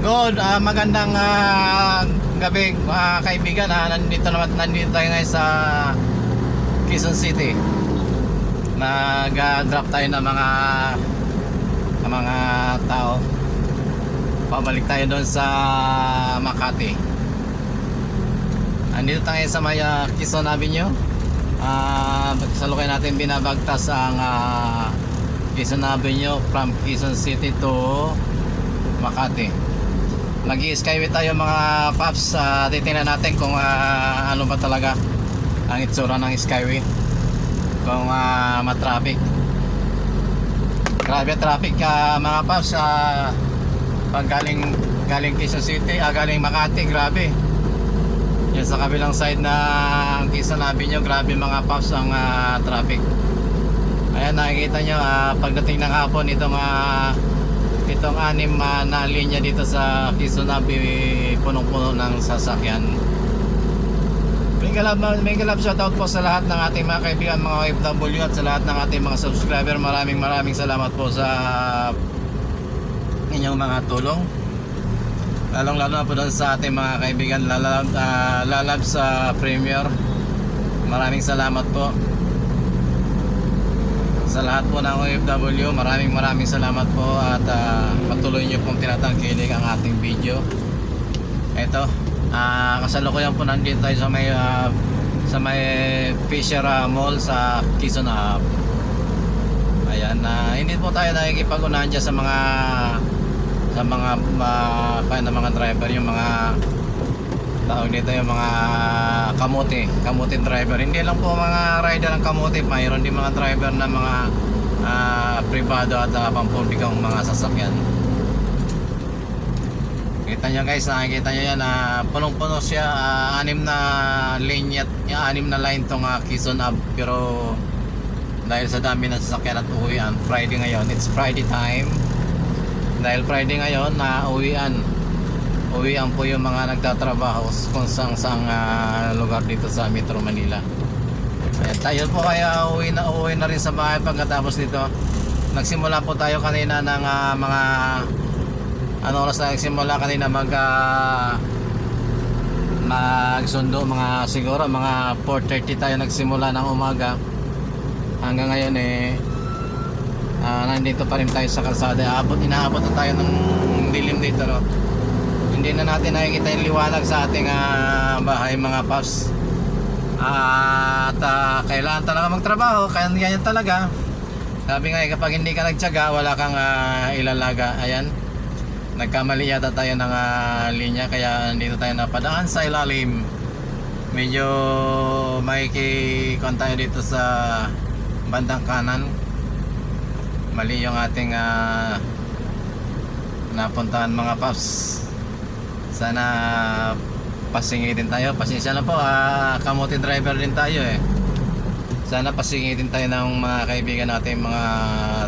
Magandang gabi mga kaibigan. Nandito tayo ngayon sa Quezon City. Nag-drop tayo ng mga tao. Pabalik tayo doon sa Makati. Andito tayo sa may Quezon Avenue. Salukuyan natin binabagtas ang Quezon Avenue from Quezon City to Makati. Nag-i-skyway tayo mga paps. Titingnan natin kung ano ba talaga ang itsura ng skyway, kung matraffic. Grabe traffic mga paps. Pag galing Quezon City, galing Makati, grabe. Yan sa kabilang side na Quezon Avenue, grabe mga paps ang traffic. Ayan, nakikita nyo pagdating ng hapon itong anim na linya dito sa Quezon Avenue, punong-puno ng sasakyan. May galap shoutout po sa lahat ng ating mga kaibigan, mga OFW, at sa lahat ng ating mga subscriber. Maraming salamat po sa inyong mga tulong, lalong-lalo na po doon sa ating mga kaibigan lalab sa Premier. Maraming salamat po sa lahat po ng OFW. Maraming salamat po, at patuloy nyo pong tinatangkilik ang ating video. Ito, kasalukuyan po nandito tayo sa may Fisher Mall sa Quezon Hub. Ayan, hindi po tayo nakikipag-unahan dyan sa mga driver, yung mga tawag dito, yung mga kamuti driver. Hindi lang po mga rider ang kamuti, mayroon din mga driver na mga privado at pampublikong mga sasakyan. Kita nyo guys, nakikita nyo yan, punong-puno siya. Anim na line tong Quezon Hub. Pero dahil sa dami ng sasakyan at uwian, Friday ngayon, it's Friday time. Dahil Friday ngayon, uwian po yung mga nagtatrabaho kung saang lugar dito sa Metro Manila. Ayan, tayo po kaya uwi na rin sa bahay pagkatapos dito. Nagsimula po tayo kanina ng mga oras na nagsimula kanina magsundo, siguro mga 4:30 tayo nagsimula ng umaga. Hanggang ngayon nandito pa rin tayo sa kalsada. Inaabot na tayo ng dilim dito, no? Hindi na natin nakikita yung liwanag sa ating bahay mga paps. At kailangan talaga magtrabaho, kaya yan talaga. Sabi nga kapag hindi ka nagtiyaga, wala kang ilalaga. Ayan, nagkamali yata tayo ng linya, kaya dito tayo napadaan sa ilalim. Medyo makikikuan tayo dito sa bandang kanan. Mali yung ating napuntahan mga paps. Sana pasingitin tayo. Pasensya na po, kamuti driver din tayo Sana pasingitin tayo ng mga kaibigan natin, mga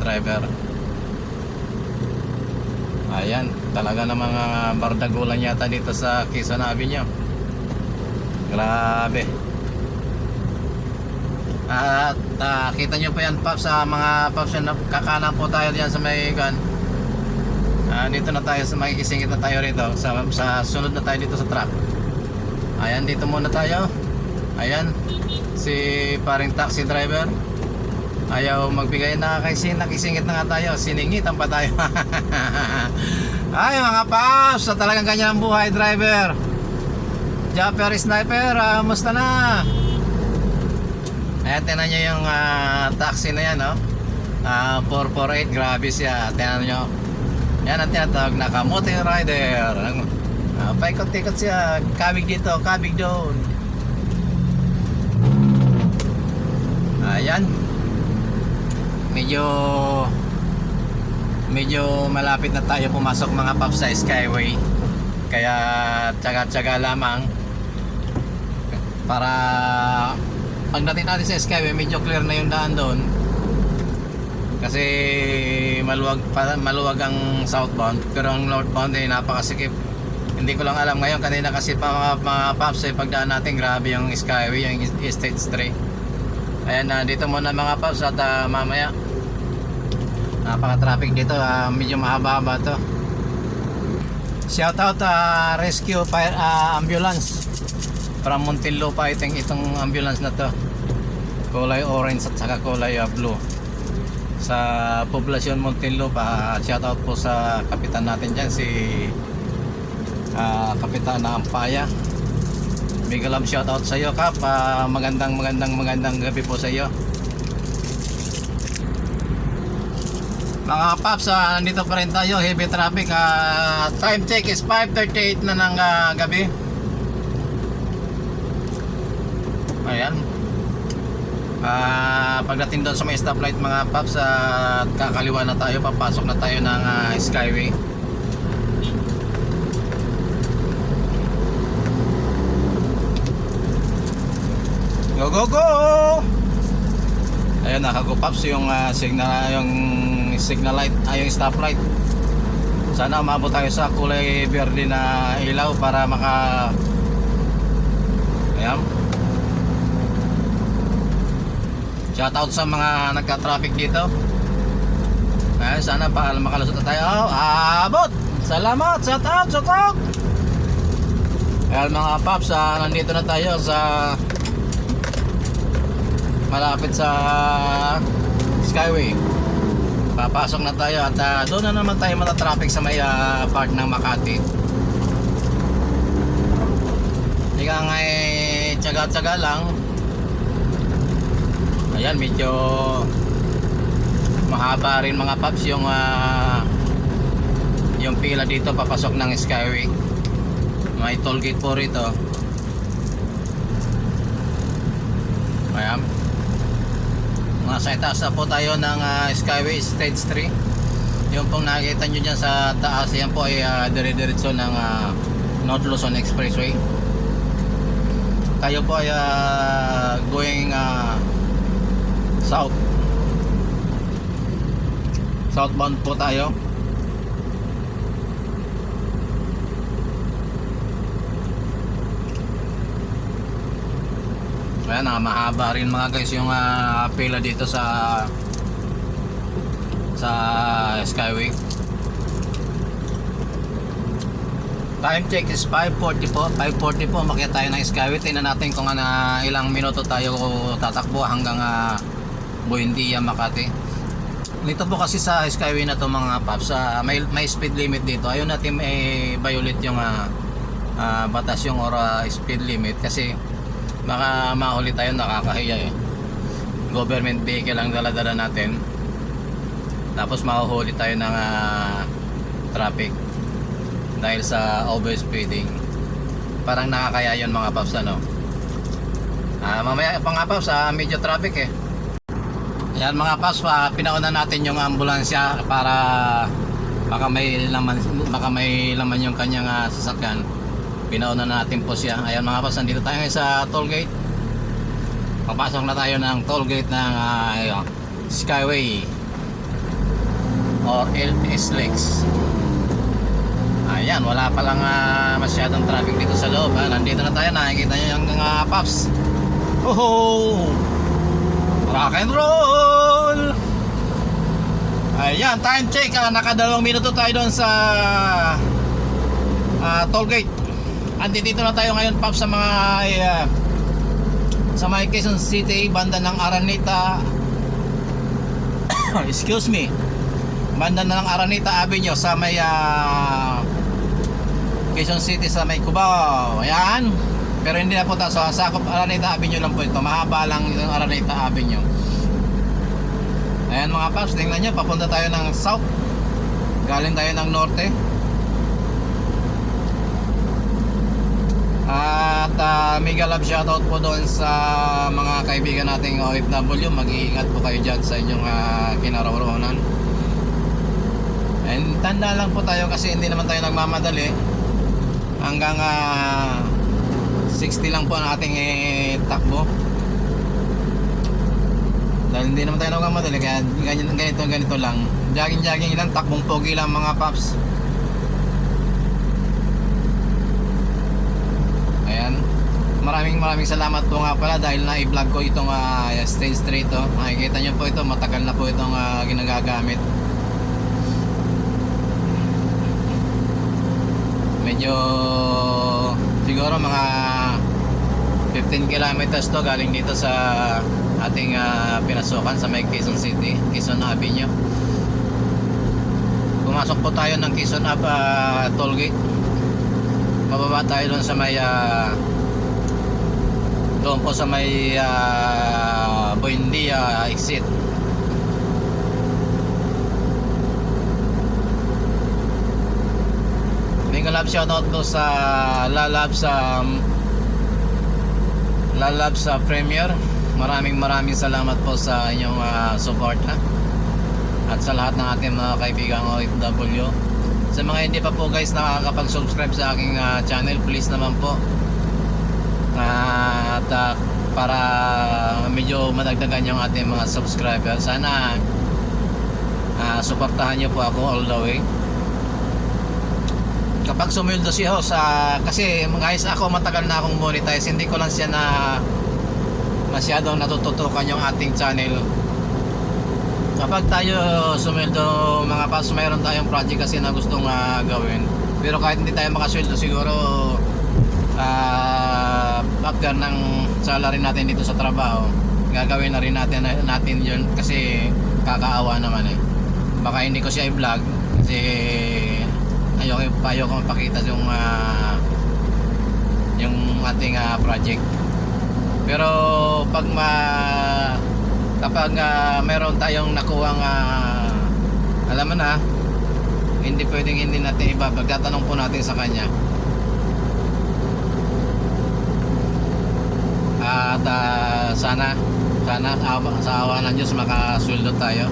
driver. Ayan, talaga na mga bardagulan yata dito sa Quezon Avenue. Grabe. At kita nyo pa yan paps, sa mga paps, kakanan po tayo diyan sa may dito na tayo, sa makikisingit na tayo rito sa sunod na tayo dito sa truck. Ayan, dito muna tayo. Ayan, si paring taxi driver ayaw magbigay, nakisingit na nga tayo, siningitan pa tayo. Ay mga paps, talagang ganyan ang buhay driver. Japper sniper, musta na? Ayan, tinan nyo yung taxi na yan, no? 448, grabe siya. Tinan nyo, yan ang tinatawag na kamuti rider. Paikot-ikot siya, kabig dito, kabig doon. Ayan, medyo malapit na tayo pumasok mga paps sa Skyway. Kaya tsaga-tsaga lamang para pagdating natin sa Skyway, medyo clear na yung daan doon. Kasi maluwag ang southbound, pero ang northbound napakasikip. Hindi ko lang alam ngayon, kanina kasi mga paps pagdaan natin, grabe yung Skyway, yung State Street. Ayan, dito muna mga paps, at mamaya napaka traffic dito, medyo mahaba-haba to. Shout out rescue fire ambulance from Muntinlupa. I think itong ambulance na to kulay orange at saka kulay blue sa poblasyon Muntinlupa. Shout out po sa kapitan natin dyan, si Kapitan Ampaya. Big love shout out sa iyo, Kap. Magandang gabi po sa iyo. Mga paps, nandito pa rin tayo, heavy traffic. Time check is 5:38 na ng gabi. Ayan. Pagdating doon sa may stoplight mga paps, kakaliwa na tayo, papasok na tayo ng Skyway. Go go go! Ayun, nakagupaps yung signal light, yung stoplight. Sana umabot tayo sa kulay verde na ilaw para ayan. Shout out sa mga nagka-traffic dito. Ayan, sana makalusot na tayo. Abot! Salamat! Shout out! Ayan mga paps, nandito na tayo sa malapit sa Skyway. Papasok na tayo at doon na naman tayo mata-traffic sa may part ng Makati. Hindi ka nga tsaga-tsaga lang. Ayan, medyo mahaba rin mga paps yung pila dito papasok ng Skyway. May toll gate po rito. Ayan. Nasa itaas na po tayo ng Skyway Stage 3. Yung pong nakikita nyo dyan sa taas, yan po ay dire-diretso ng North Luzon Expressway. Tayo po ay going southbound po tayo. Ayan, mahaba rin mga guys yung pila dito sa Skyway. Time check is 5:40 po. 5:40 po, makiya tayo ng Skyway. Tingnan natin kung ilang minuto tayo tatakbo hanggang Buendia, Makati. Dito po kasi sa Skyway na to mga paps, may speed limit dito. Ayaw natin violate yung batas yung speed limit kasi baka mahuli tayo, nakakahiya government vehicle ang dala-dala natin, tapos mahuhuli tayo ng traffic dahil sa overspeeding. Parang nakakaya yun mga paps. Mamaya pa nga paps, medyo traffic Ayan mga paps, pinauna natin yung ambulansya para baka may laman yung kanyang sasakyan. Pinauna natin po siya. Ayan mga paps, nandito tayo ngayon sa toll gate. Papasok na tayo ng toll gate ng Skyway or SLEX. Ayan, wala palang masyadong traffic dito sa loob. Nandito na tayo, nakikita nyo yung paps. Oh, rock and roll! Ayan, time check. Naka 2 minuto tayo doon sa toll gate. Andito na tayo ngayon paps sa mga sa may Quezon City, banda ng Araneta. Excuse me, banda ng Araneta Avenue sa may Quezon City, sa may Cubao. Ayan, pero hindi na po tayo sa sakop. Araneta Avenue lang po ito, mahaba lang yung Araneta Avenue. Ayan mga paps, tingnan nyo, papunta tayo ng south, galing tayo ng norte. At mega love shoutout po doon sa mga kaibigan nating OFW. Mag-iingat po kayo dyan sa inyong kinaroroonan. And tanda lang po tayo kasi hindi naman tayo nagmamadali. Hanggang 60 lang po ang ating takbo. Dahil hindi naman tayo nagmamadali, kaya ganito lang. Jogging lang, takbong pogi lang mga paps. Maraming salamat po nga pala dahil na-i-vlog ko itong stage 3 to. Makikita nyo po ito, matagal na po itong ginagagamit. medyo siguro mga 15 kilometers to galing dito sa ating pinasukan sa may Quezon City, Quezon Avenue. Pumasok po tayo ng Quezon toll gate. Bababa tayo doon sa may doon po sa may Buendia exit. Mega love shoutout po sa Lalab sa Premier. Maraming salamat po sa inyong support at sa lahat ng ating mga kaibigang OFW. Sa mga hindi pa po guys nakakapag-subscribe sa aking channel, please naman po at para medyo madagdagan yung ating mga subscribers, sana suportahan nyo po ako all the way. Kapag sumildo si host, kasi guys ako matagal na akong monetize, hindi ko lang siya na masyadong natututukan yung ating channel. Kapag tayo sumildo mga paps, mayroon tayong project kasi na gustong gawin, pero kahit hindi tayo makasweldo siguro after ng salary natin dito sa trabaho, gagawin na rin natin yun kasi kakaawa naman baka hindi ko siya i-vlog kasi ayoko mapakita yung ating project. Pero kapag meron tayong nakuhang alam mo na, hindi pwedeng hindi natin ibabag, tatanong po natin sa kanya. At sana sa awa ng Diyos makasweldo tayo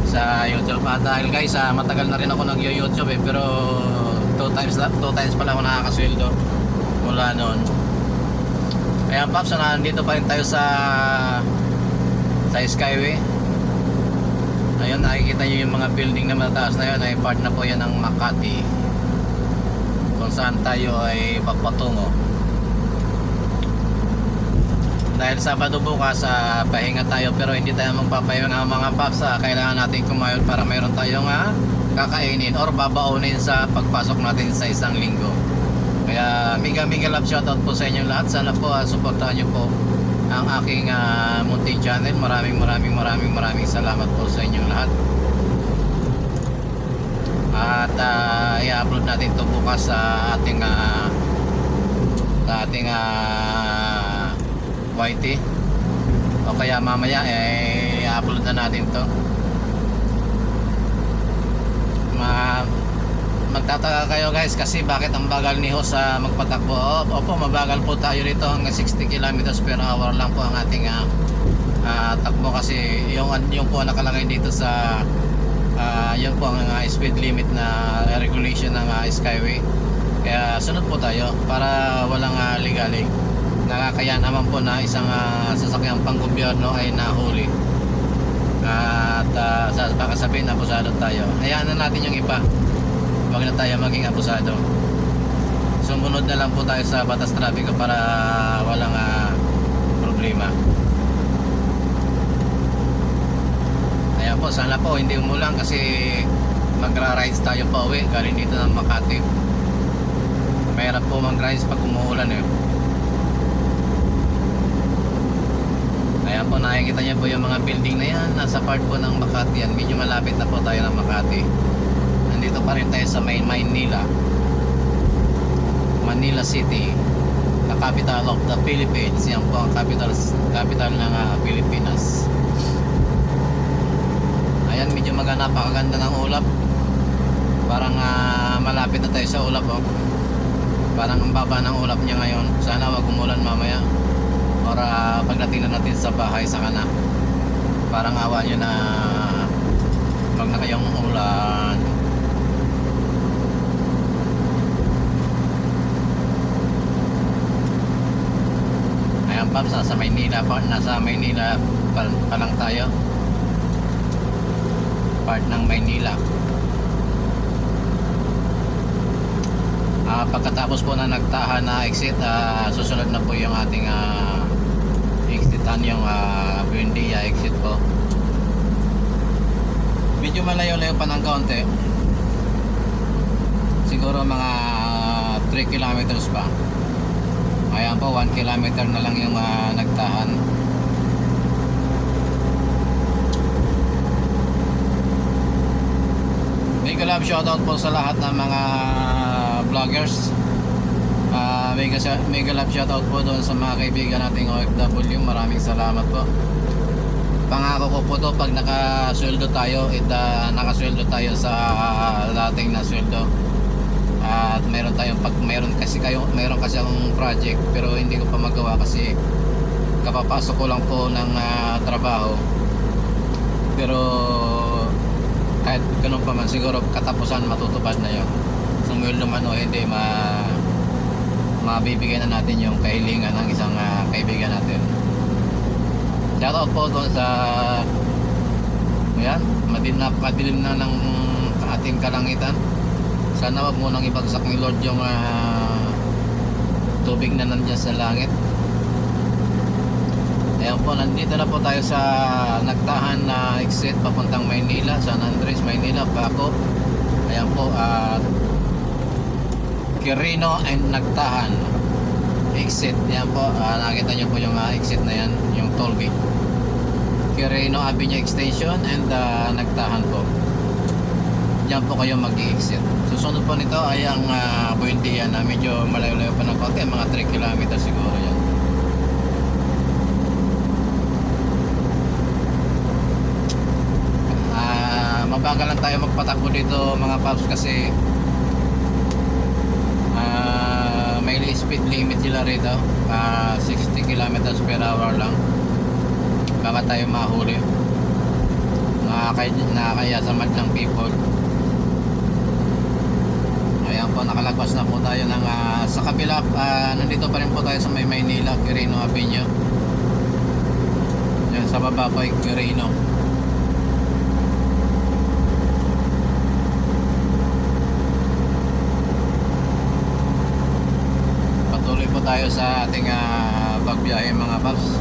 sa YouTube. Dahil guys matagal na rin ako nag-YouTube pero 2 times pala ako nakakasweldo mula noon. Kaya paps, nandito pa rin tayo sa Skyway. Ayun, nakikita nyo yung mga building na mataas na yun, ay part na po yan ng Makati, kung saan tayo ay papatungo. Dahil Sabado bukas pahinga tayo, pero hindi tayo magpapahinga mga paps. Kailangan natin kumayod para mayroon tayong kakainin or babaunin sa pagpasok natin sa isang linggo. Kaya mega love shoutout po sa inyo lahat. Sana po suportahan nyo po ang aking munting channel. Maraming salamat po sa inyong lahat. At i-upload natin ito bukas sa ating YT, o kaya mamaya i-upload na natin to. Magtataka kayo guys kasi bakit ang bagal ni host magpatakbo. Opo, mabagal po tayo rito, hanggang 60 kilometers per hour lang po ang ating takbo kasi yung po nakalagay dito sa yun po ang speed limit na regulation ng Skyway. Kaya sunod po tayo para walang ligalig. Nakakaya naman po na isang sasakyang panggobyerno ay nahuli at baka sabihin abusado tayo. Hayaan na natin yung iba, huwag na tayo maging abusado. Sumunod na lang po tayo sa batas trapiko para walang problema. Ayan po, sana po hindi umulan kasi magra-rides tayo pa uwi galing dito ng Makati. Mahirap po mag-rides pag umuulan Ayan po, nakikita niyo po yung mga building na yan, nasa part po ng Makati yan. Medyo malapit na po tayo ng Makati. Nandito pa rin tayo sa Manila City, the capital of the Philippines. Yan po ang capital ng Pilipinas. Ayan, medyo napakaganda ng ulap. Parang malapit na tayo sa ulap Parang ang baba ng ulap niya ngayon. Sana wag umulan mamaya or pagdating na natin sa bahay saka na. Parang awa nyo na wag na kayong ulan. Ayan paps, nasa Maynila pa lang tayo, part ng Maynila. Pagkatapos po na nagtahan na exit, susunod na po yung ating exitan, yung Buendia exit po. Medyo malayo-layo pa ng kaunti, siguro siguro mga 3 kilometers pa. Ayan po, 1 kilometer na lang yung nagtahan. Mega love shoutout po sa lahat ng mga vloggers. Mega love shoutout po doon sa mga kaibigan nating OFW. Maraming salamat po. Pangako ko po to, pag nakasweldo tayo, nakasweldo tayo sa dating na sweldo. At meron kasi akong project pero hindi ko pa magawa kasi kapapasok ko lang po ng trabaho. Pero kahit ganun pa man, siguro katapusan matutupad na yun. Sumweldo man o hindi, mabibigyan na natin yung kahilingan ng isang kaibigan natin. Shoutout po doon sa ayan, napakadilim na ng ating kalangitan. Sana wag mo nang ibagsak ni Lord yung tubig na nandiyan sa langit. Ayan po, nandito na po tayo sa nagtahan na exit papuntang Maynila, San Andres, Maynila, Baco. Ayan po, Quirino and nagtahan exit. Ayan po, nakita nyo po yung exit na yan, yung toll gate. Quirino Avenue Extension and nagtahan po. Diyan po kayo mag-i-exit. Susunod po nito ay ang Buendia na medyo malayo-layo pa ng konti, mga 3 kilometers siguro yan. Mabagal lang tayo magpatakbo dito mga paps kasi may speed limit sila rito, 60 kilometers per hour lang. Baka tayo mahuli, nakakaya sa madlang people. Ayan po, nakalagpas na po tayo ng sa kabila. Nandito pa rin po tayo sa Maynila, Quirino Avenue. Yan sa baba po ay Quirino. Patuloy po tayo sa ating pagbiyahe mga paps.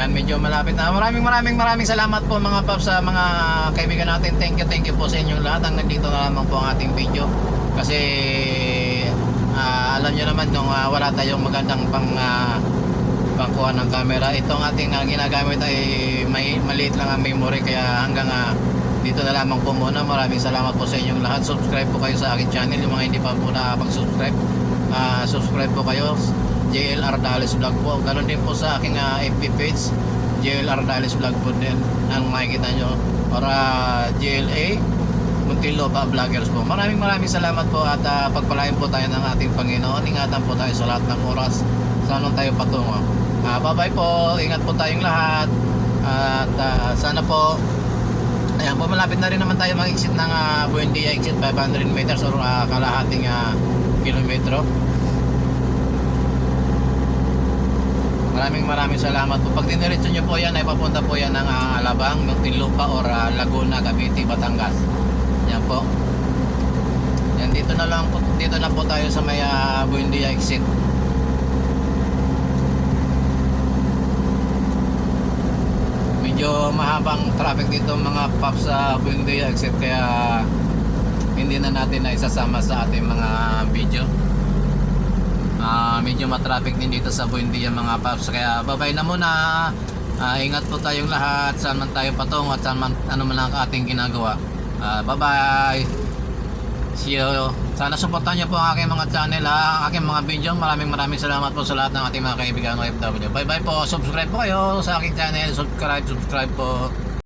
Medyo malapit na. Maraming salamat po mga paps sa mga kaibigan natin. Thank you po sa inyong lahat. Ang nandito na naman po ang ating video. Kasi alam nyo naman nung wala tayong magandang pangkuha ng camera. Itong ating ginagamit ay maliit lang ang memory. Kaya hanggang dito na lamang po muna. Maraming salamat po sa inyong lahat. Subscribe po kayo sa aking channel. Yung mga hindi pa po nakapag-subscribe, subscribe po kayo. JLR Dales Vlog po. Ganon din po sa aking FB page, JLR Dales Vlog po din ang makikita nyo, or JLA Muntinlupa Vloggers po. Maraming salamat po at pagpalain po tayo ng ating Panginoon. Ingatan po tayo sa lahat ng oras saan tayo patungo. Bye bye po, ingat po tayong lahat at sana po, ayan po, malapit na rin naman tayo mag-exit ng Buendia exit, 500 meters or kalahating kilometro. Maraming salamat po. Pag diniretso nyo po yan ay papunta po yan ng Alabang, Muntinlupa or Laguna, Cavite, Batangas. Yan po. Yan, dito na po tayo sa may Buendia exit. Medyo mahabang traffic dito mga paps sa Buendia exit, kaya hindi na natin na isasama sa ating mga video. Medyo matraffic din dito sa Buendia mga paps, kaya babay na muna. Ingat po tayong lahat saan man tayo patungo at saan man, ano man ang ating ginagawa. Bye bye, see you. Sana supportan nyo po ang aking mga channel, aking mga video. Maraming salamat po sa lahat ng ating mga kaibigan OFW. Bye bye po, subscribe po kayo sa aking channel. Subscribe po.